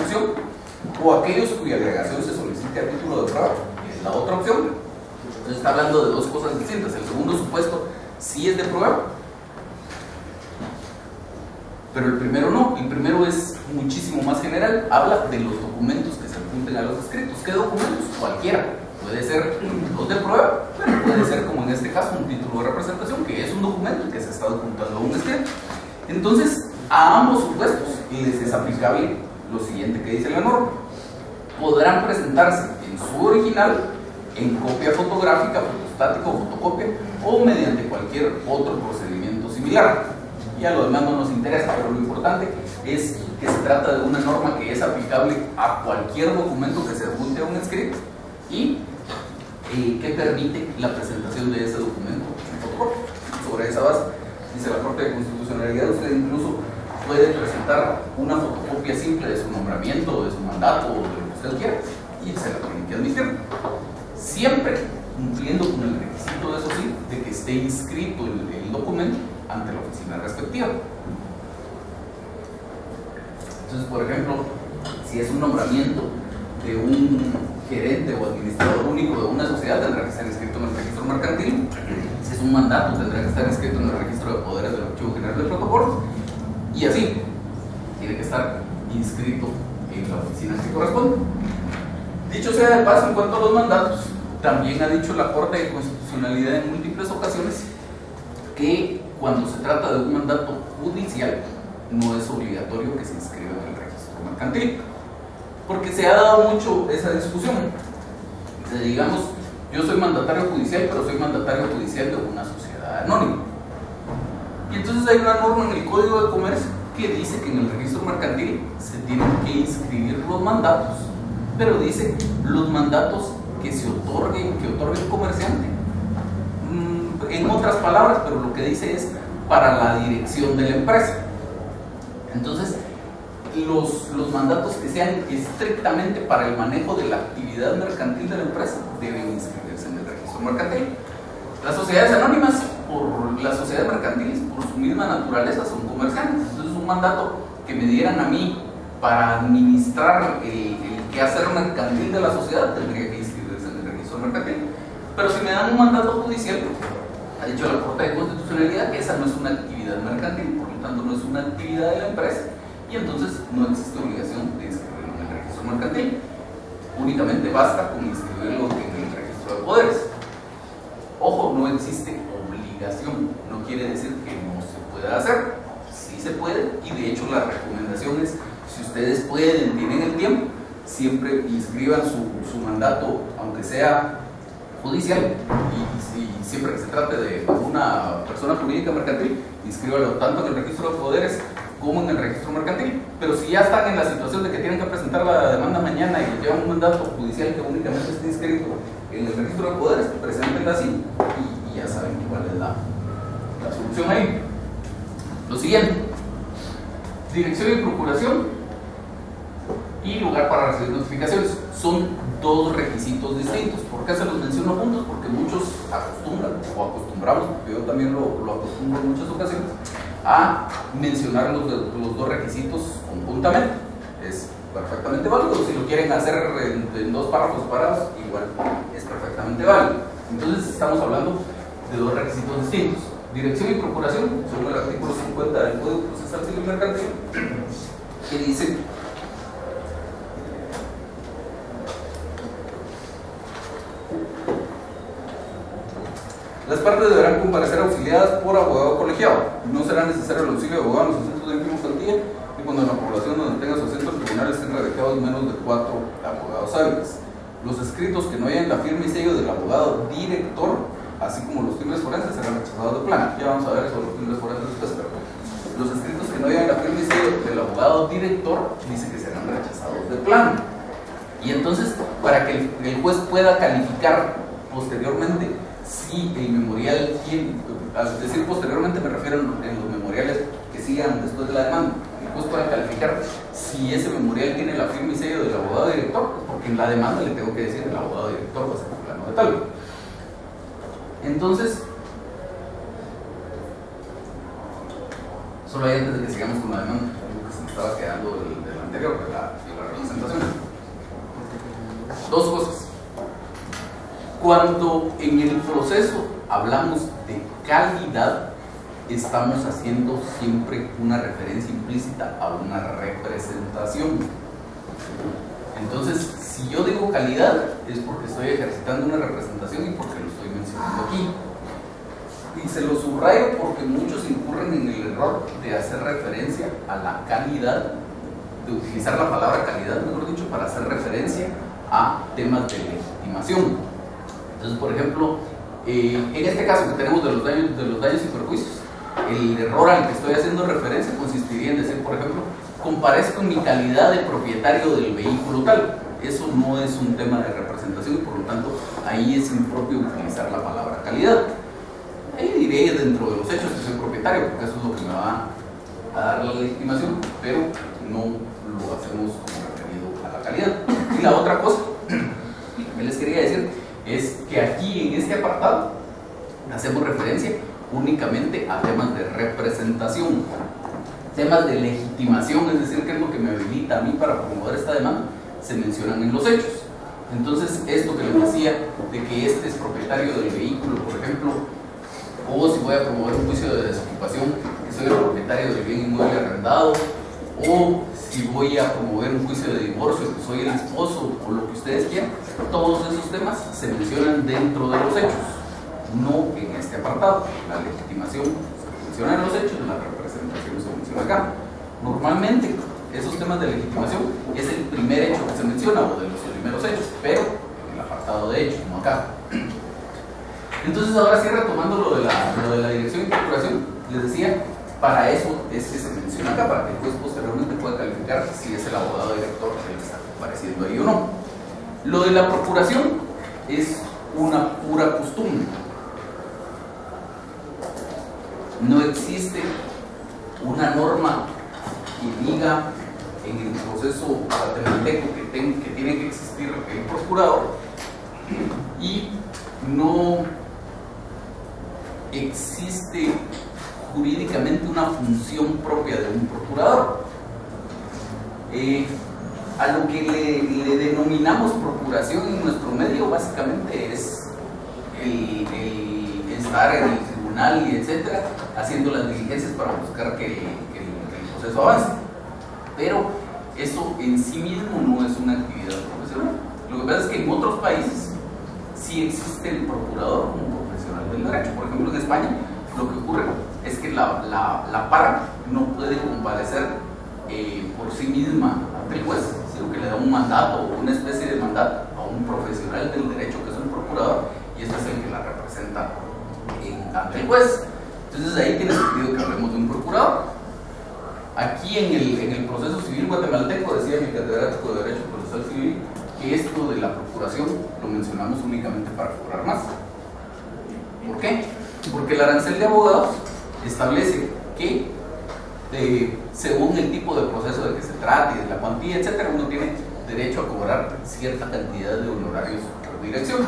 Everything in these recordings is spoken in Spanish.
opción, o aquellos cuya agregación se solicite a título de prueba, que es la otra opción. Entonces está hablando de dos cosas distintas. El segundo supuesto sí es de prueba, pero el primero no. El primero es muchísimo más general, habla de los documentos que se adjunten a los escritos. ¿Qué documentos? Cualquiera. Puede ser los de prueba, pero puede ser, como en este caso, un título de representación, que es un documento que se está adjuntando a un escrito. Entonces, a ambos supuestos les es aplicable lo siguiente que dice la norma. Podrán presentarse en su original, en copia fotográfica, fotostática o fotocopia, o mediante cualquier otro procedimiento similar. Ya lo demás no nos interesa, pero lo importante es que se trata de una norma que es aplicable a cualquier documento que se adjunte a un escrito y que permite la presentación de ese documento en fotocopia. Sobre esa base, dice la Corte de Constitucionalidad, usted incluso puede presentar una fotocopia simple de su nombramiento, o de su mandato, o de lo que usted quiera, y se la tiene que admitir, siempre cumpliendo con el requisito, eso sí, de que esté inscrito el documento ante la oficina respectiva. Entonces, por ejemplo, si es un nombramiento de un gerente o administrador único de una sociedad, tendrá que estar inscrito en el registro mercantil. Si es un mandato, tendrá que estar inscrito en el registro de poderes del Archivo General de Protocolos, y así tiene que estar inscrito en la oficina que corresponde. Dicho sea de paso, en cuanto a los mandatos, también ha dicho la Corte de Constitucionalidad en múltiples ocasiones que cuando se trata de un mandato judicial no es obligatorio que se inscriba en el registro mercantil, porque se ha dado mucho esa discusión. Digamos, yo soy mandatario judicial, pero soy mandatario judicial de una sociedad anónima, y entonces hay una norma en el Código de Comercio que dice que en el registro mercantil se tienen que inscribir los mandatos, pero dice los mandatos que se otorguen, que otorgue el comerciante. En otras palabras, pero lo que dice es para la dirección de la empresa. Entonces, los mandatos que sean estrictamente para el manejo de la actividad mercantil de la empresa deben inscribirse en el registro mercantil. Las sociedades anónimas, por las sociedades mercantiles, por su misma naturaleza, son comerciantes. Entonces, un mandato que me dieran a mí para administrar el quehacer mercantil de la sociedad tendría que inscribirse en el registro mercantil. Pero si me dan un mandato judicial, ha dicho la Corte de Constitucionalidad que esa no es una actividad mercantil, por lo tanto no es una actividad de la empresa, y entonces no existe obligación de inscribirlo en el registro mercantil. Únicamente basta con inscribirlo en el registro de poderes. Ojo, no existe obligación, no quiere decir que no se pueda hacer, sí se puede, y de hecho la recomendación es, si ustedes pueden, tienen el tiempo, siempre inscriban su mandato, aunque sea judicial, y siempre que se trate de una persona jurídica mercantil, inscríbalo tanto en el registro de poderes como en el registro mercantil. Pero si ya están en la situación de que tienen que presentar la demanda mañana y llevan un mandato judicial que únicamente esté inscrito en el registro de poderes, preséntenla así y ya saben cuál es la solución ahí. Lo siguiente: dirección y procuración y lugar para recibir notificaciones. Son dos requisitos distintos. ¿Por qué se los menciono juntos? Porque muchos acostumbran, o acostumbramos, porque yo también lo acostumbro en muchas ocasiones, a mencionar los dos requisitos conjuntamente. Es perfectamente válido. Si lo quieren hacer en dos párrafos separados, igual es perfectamente válido. Entonces estamos hablando de dos requisitos distintos: dirección y procuración, según el artículo 50 del Código Procesal Civil Mercantil, que dice: las partes deberán comparecer auxiliadas por abogado colegiado. No será necesario el auxilio de abogado en los asuntos de ínfima cuantía, y cuando la población donde tenga su asiento el tribunal estén radicados menos de 4 abogados hábiles. Los escritos que no hayan la firma y sello del abogado director, así como los timbres forenses, serán rechazados de plano. Ya vamos a ver eso de los timbres forenses después, pero los escritos que no hayan la firma y sello del abogado director dice que serán rechazados de plano. Y entonces, para que el juez pueda calificar posteriormente si el memorial tiene, al decir posteriormente me refiero en los memoriales que sigan después de la demanda, el juez pueda calificar si ese memorial tiene la firma y sello del abogado director, porque en la demanda le tengo que decir el abogado director va a ser plano de tal. Entonces, solo ahí antes de que sigamos con la demanda, algo que se me estaba quedando del anterior, de la revisión. Dos cosas. Cuando en el proceso hablamos de calidad, estamos haciendo siempre una referencia implícita a una representación. Entonces, si yo digo calidad, es porque estoy ejercitando una representación y porque lo estoy mencionando aquí. Y se lo subrayo porque muchos incurren en el error de hacer referencia a la calidad, de utilizar la palabra calidad, mejor dicho, para hacer referencia a temas de legitimación. Entonces, por ejemplo, en este caso que tenemos de los daños y perjuicios, el error al que estoy haciendo referencia consistiría en decir, por ejemplo, comparezco mi calidad de propietario del vehículo tal. Eso no es un tema de representación y por lo tanto ahí es impropio utilizar la palabra calidad. Ahí diré dentro de los hechos que soy propietario, porque eso es lo que me va a dar la legitimación, pero no lo hacemos como referido a la calidad. Y la otra cosa que les quería decir es que aquí en este apartado hacemos referencia únicamente a temas de representación. Temas de legitimación, es decir, que es lo que me habilita a mí para promover esta demanda, se mencionan en los hechos. Entonces, esto que les decía de que este es propietario del vehículo, por ejemplo, o si voy a promover un juicio de desocupación, que soy el propietario del bien inmueble arrendado, o si voy a promover un juicio de divorcio, que soy el esposo, o lo que ustedes quieran, todos esos temas se mencionan dentro de los hechos, no en este apartado. La legitimación se menciona en los hechos, la representación se menciona acá. Normalmente, esos temas de legitimación es el primer hecho que se menciona, o de los primeros hechos, pero en el apartado de hechos, no acá. Entonces, ahora sí, retomando lo de la dirección y procuración, les decía, para eso es que se menciona acá, para que el juez posteriormente pueda calificar si es el abogado director el que está compareciendo ahí o no. Lo de la procuración es una pura costumbre. No existe una norma que diga en el proceso guatemalteco que tiene que existir el procurador, y no existe jurídicamente una función propia de un procurador. A lo que le denominamos procuración en nuestro medio básicamente es el estar en el tribunal y etcétera, haciendo las diligencias para buscar que el proceso avance. Pero eso en sí mismo no es una actividad profesional. Lo que pasa es que en otros países sí existe el procurador como profesional del derecho. Por ejemplo, en España lo que ocurre es que la para no puede comparecer por sí misma ante el juez, sino que le da un mandato o una especie de mandato a un profesional del derecho que es un procurador, y este es el que la representa ante el juez. Entonces ahí tiene sentido que hablemos de un procurador. Aquí en el proceso civil guatemalteco, decía mi catedrático de Derecho Procesal Civil, que esto de la procuración lo mencionamos únicamente para cobrar más. ¿Por qué? Porque el arancel de abogados establece que según el tipo de proceso de que se trate, de la cuantía, etcétera, uno tiene derecho a cobrar cierta cantidad de honorarios por dirección.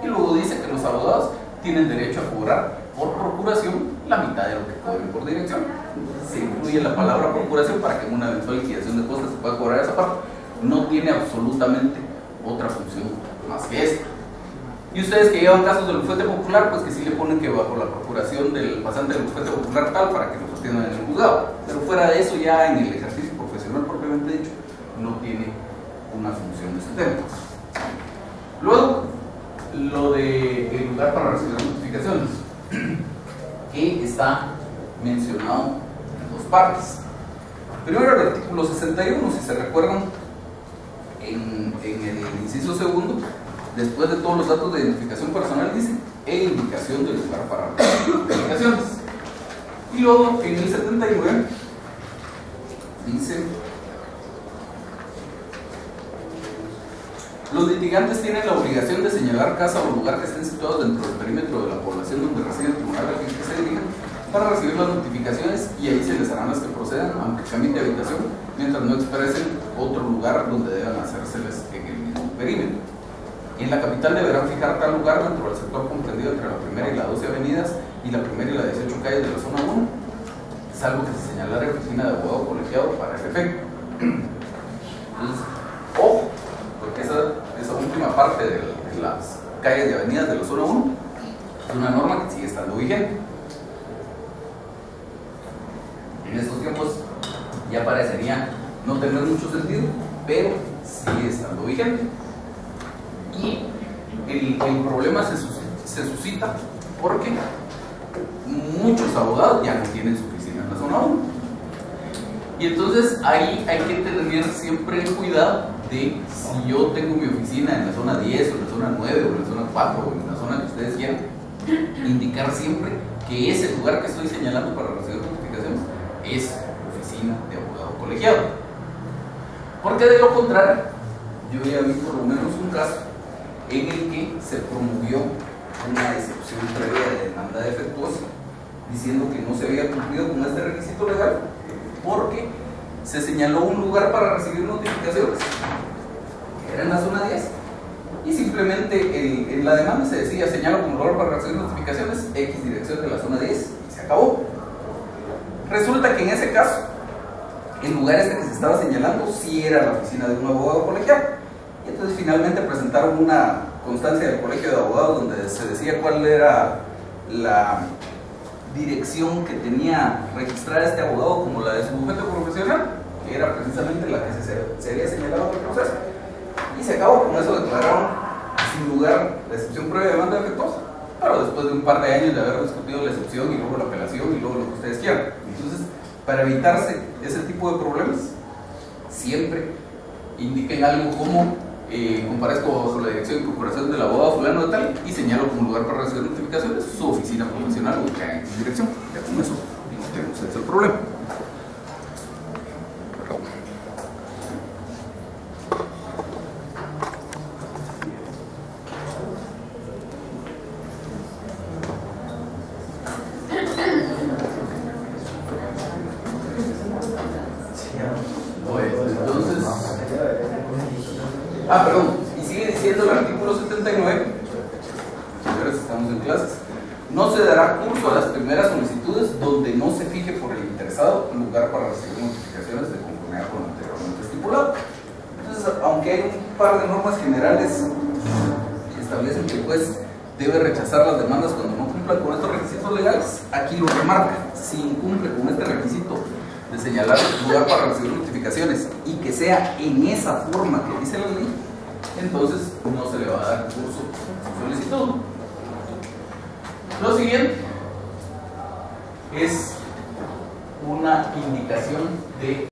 Y luego dice que los abogados tienen derecho a cobrar por procuración la mitad de lo que cobren por dirección. Se incluye la palabra procuración para que en una eventual liquidación de costas se pueda cobrar esa parte. No tiene absolutamente otra función más que esta. Y ustedes que llevan casos del bufete popular, pues que sí le ponen que bajo la procuración del pasante del bufete popular tal, para que los atiendan en el juzgado. Pero fuera de eso, ya en el ejercicio profesional propiamente dicho, no tiene una función de ese tema. Luego, lo de el lugar para recibir notificaciones, que está mencionado en dos partes. Primero, el artículo 61, si se recuerdan, en el inciso segundo, después de todos los datos de identificación personal, dice indicación del lugar para recibir notificaciones. Y luego, en el 79, dice: los litigantes tienen la obligación de señalar casa o lugar que estén situados dentro del perímetro de la población donde reside el tribunal al que se dirijan para recibir las notificaciones, y ahí se les harán las que procedan, aunque cambien de habitación, mientras no expresen otro lugar donde deban hacérseles en el mismo perímetro. En la capital deberán fijar tal lugar dentro del sector comprendido entre la primera y la 12 avenidas y la primera y la 18 calles de la zona 1, salvo que se señalara oficina de abogado colegiado para el efecto. Entonces, ojo, porque esa última parte de las calles y avenidas de la zona 1, es una norma que sigue estando vigente. En estos tiempos ya parecería no tener mucho sentido, pero sigue estando vigente. Y el problema se suscita porque muchos abogados ya no tienen su oficina en la zona 1. Y entonces ahí hay que tener siempre cuidado de si yo tengo mi oficina en la zona 10 o en la zona 9 o en la zona 4 o en la zona que ustedes quieran, indicar siempre que ese lugar que estoy señalando para recibir notificaciones es oficina de abogado colegiado. Porque de lo contrario, yo ya vi por lo menos un caso en el que se promovió una excepción previa de demanda defectuosa, diciendo que no se había cumplido con este requisito legal porque se señaló un lugar para recibir notificaciones, que era en la zona 10, y simplemente en la demanda se decía, señalo como lugar para recibir notificaciones X dirección de la zona 10, y se acabó. Resulta que en ese caso, el lugar este que se estaba señalando sí era la oficina de un abogado colegiado, y entonces finalmente presentaron una constancia del colegio de abogados donde se decía cuál era la dirección que tenía registrada este abogado como la de su bufete profesional, que era precisamente la que se había señalado en el proceso, y se acabó. Con eso declararon sin lugar la excepción previa de demanda defectuosa, pero después de un par de años de haber discutido la excepción y luego la apelación y luego lo que ustedes quieran. Entonces, para evitarse ese tipo de problemas, siempre indiquen algo como comparezco bajo la dirección y procuración del abogado fulano de tal y señalo como lugar para recibir notificaciones su oficina profesional ubicada en su dirección. Ya con eso no tenemos ese problema. Perdón, y sigue diciendo el artículo 79, señores, estamos en clases, no se dará curso a las primeras solicitudes donde no se fije por el interesado un lugar para recibir notificaciones de conformidad con lo anteriormente estipulado. Entonces, aunque hay un par de normas generales que establecen que el juez debe rechazar las demandas cuando no cumplan con estos requisitos legales, aquí lo remarca: si incumple con este requisito de señalar el lugar para recibir notificaciones y que sea en esa forma que dice la ley, entonces no se le va a dar curso a su solicitud. Lo siguiente es una indicación de